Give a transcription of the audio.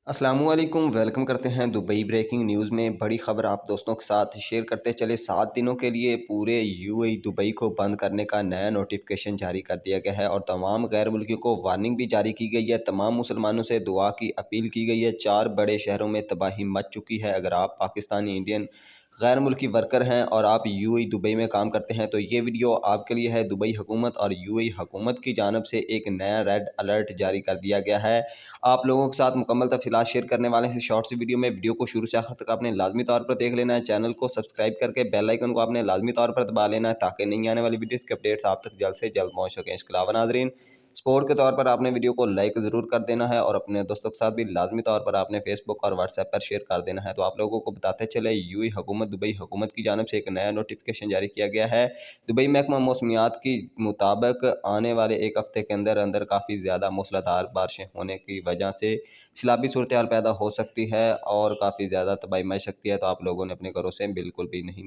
अस्सलामुअलैकुम वेलकम करते हैं दुबई ब्रेकिंग न्यूज़ में बड़ी खबर आप दोस्तों के साथ शेयर करते चले 7 दिनों के लिए पूरे यूएई दुबई को बंद करने का नया नोटिफिकेशन जारी कर दिया गया है और तमाम गैर मुल्कियों को वार्निंग भी जारी की गई है। तमाम मुसलमानों से दुआ की अपील की गई है। 4 बड़े शहरों में तबाही मच चुकी है। अगर आप पाकिस्तानी इंडियन गैर मुल्की वर्कर हैं और आप यूएई दुबई में काम करते हैं तो ये वीडियो आपके लिए है। दुबई हुकूमत और यूएई हुकूमत की जानब से एक नया रेड अलर्ट जारी कर दिया गया है। आप लोगों के साथ मुकम्मल तफ़सीलात शेयर करने वाले हैं इस शॉर्ट सी वीडियो में। वीडियो को शुरू से आखिर तक आपने लाज़मी तौर पर देख लेना है। चैनल को सब्सक्राइब करके बेल आइकन को आपने लाज़मी तौर पर दबा लेना है ताकि नई आने वाली वीडियोज़ के अपडेट्स आप तक जल्द से जल्द पहुँच सकें। इसके अलावा नाज़रीन, सपोर्ट के तौर पर आपने वीडियो को लाइक ज़रूर कर देना है और अपने दोस्तों के साथ भी लाज़मी तौर पर आपने फेसबुक और व्हाट्सएप पर शेयर कर देना है। तो आप लोगों को बताते चले, यूएई हुकूमत दुबई हुकूमत की जानिब से एक नया नोटिफिकेशन जारी किया गया है। दुबई महकमा मौसमियात के मुताबिक आने वाले 1 हफ्ते के अंदर अंदर काफ़ी ज़्यादा मूसलाधार बारिशें होने की वजह से सैलाबी सूरत हाल पैदा हो सकती है और काफ़ी ज़्यादा तबाही मच सकती है। तो आप लोगों ने अपने घरों से बिल्कुल भी नहीं